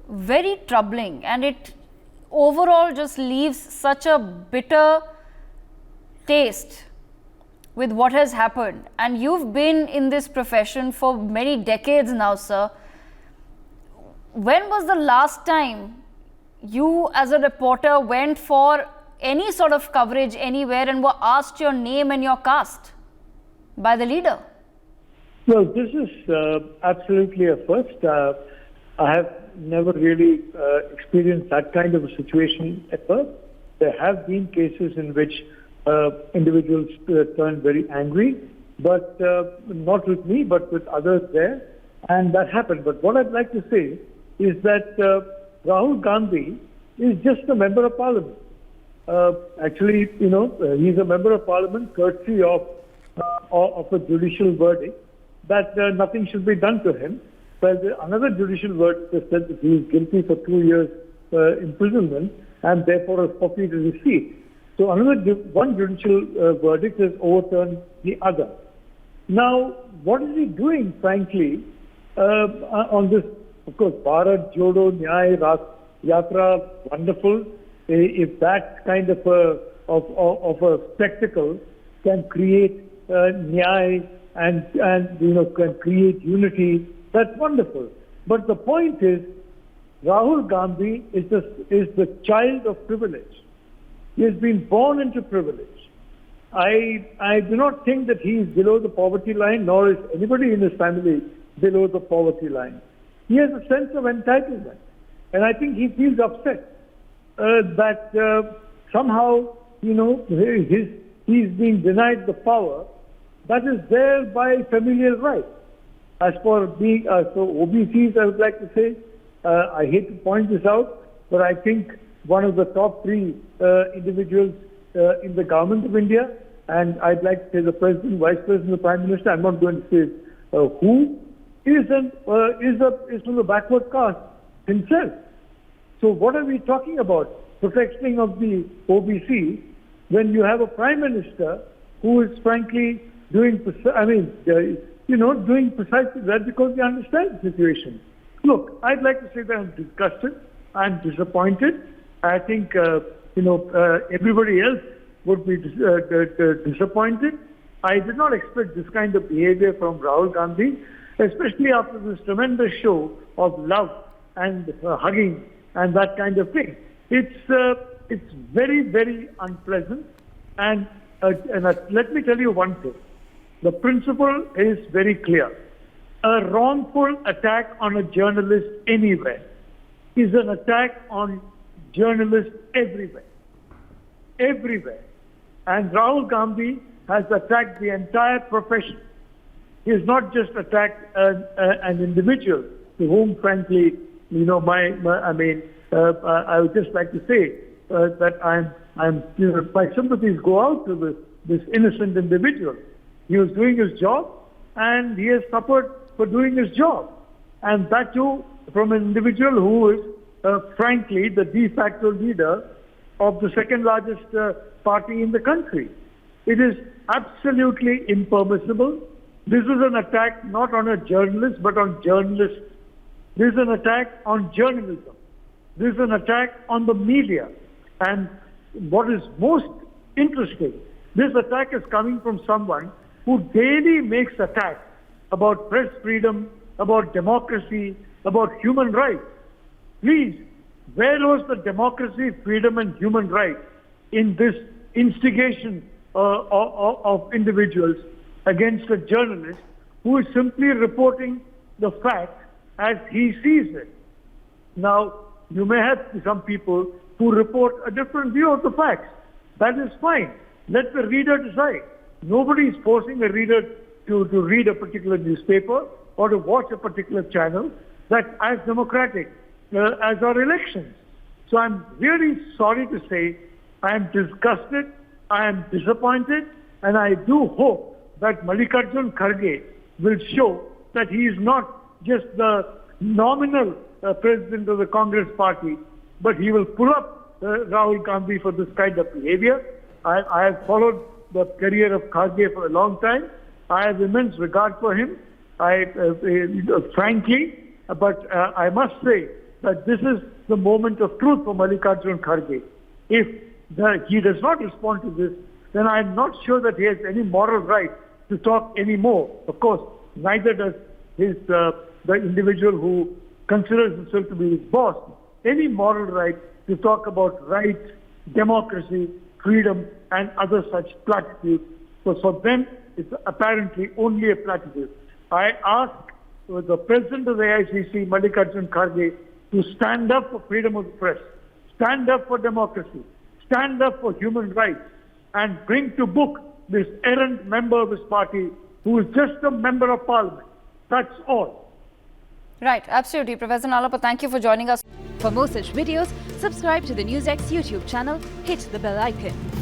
very troubling, and it overall just leaves such a bitter taste with what has happened. And you've been in this profession for many decades now, sir. When was the last time you as a reporter went for any sort of coverage anywhere and were asked your name and your caste by the leader? Well, this is absolutely a first. I have never really experienced that kind of a situation ever. There have been cases in which individuals turned very angry, but not with me, but with others there, and that happened. But what I'd like to say is that Rahul Gandhi is just a member of parliament. Actually, he's a member of parliament courtesy of a judicial verdict that nothing should be done to him. Well, another judicial verdict has said that he is guilty for 2 years imprisonment and therefore has forfeited his seat. So one judicial verdict has overturned the other. Now, what is he doing, frankly, on this? Of course, Bharat Jodo Nyay Yatra, wonderful. If that kind of a spectacle can create Nyay and can create unity, that's wonderful. But the point is, Rahul Gandhi is the child of privilege. He has been born into privilege. I do not think that he is below the poverty line, nor is anybody in his family below the poverty line. He has a sense of entitlement. And I think he feels upset that somehow, he's being denied the power that is there by familial right. As for being, so OBCs, I would like to say, I hate to point this out, but I think one of the top 3 individuals in the government of India, and I'd like to say the President, Vice President, the Prime Minister, I'm not going to say who, is from the backward caste himself. So what are we talking about? Protecting of the OBC when you have a Prime Minister who is frankly doing precisely that because they understand the situation. Look, I'd like to say that I'm disgusted, I'm disappointed. I think, everybody else would be disappointed. I did not expect this kind of behavior from Rahul Gandhi, especially after this tremendous show of love and hugging and that kind of thing. It's very, very unpleasant. And let me tell you one thing. The principle is very clear. A wrongful attack on a journalist anywhere is an attack on journalists everywhere. Everywhere. And Rahul Gandhi has attacked the entire profession. He has not just attacked an individual to whom, frankly, I would just like to say that my sympathies go out to this innocent individual. He was doing his job, and he has suffered for doing his job. And that too from an individual who is, frankly, the de facto leader of the second largest party in the country. It is absolutely impermissible. This is an attack not on a journalist, but on journalists. This is an attack on journalism. This is an attack on the media. And what is most interesting, this attack is coming from someone who daily makes attacks about press freedom, about democracy, about human rights. Please, where was the democracy, freedom and human rights in this instigation of individuals against a journalist who is simply reporting the fact as he sees it? Now, you may have some people who report a different view of the facts. That is fine. Let the reader decide. Nobody is forcing a reader to read a particular newspaper or to watch a particular channel. That's as democratic as our elections. So I'm really sorry to say I am disgusted, I am disappointed, and I do hope that Mallikarjun Kharge will show that he is not just the nominal president of the Congress party, but he will pull up Rahul Gandhi for this kind of behavior. I have followed the career of Kharge for a long time. I have immense regard for him, frankly, but I must say that this is the moment of truth for Mallikarjun Kharge. If he does not respond to this, then I'm not sure that he has any moral right to talk anymore. Of course, neither does the individual who considers himself to be his boss any moral right to talk about rights, democracy, freedom, and other such platitudes. So for them, it's apparently only a platitude. I ask the President of the AICC, Mallikarjun Kharge, to stand up for freedom of the press, stand up for democracy, stand up for human rights, and bring to book this errant member of his party who is just a member of parliament. That's all. Right, absolutely. Professor Nalapat, thank you for joining us. For more such videos, subscribe to the NewsX YouTube channel, hit the bell icon.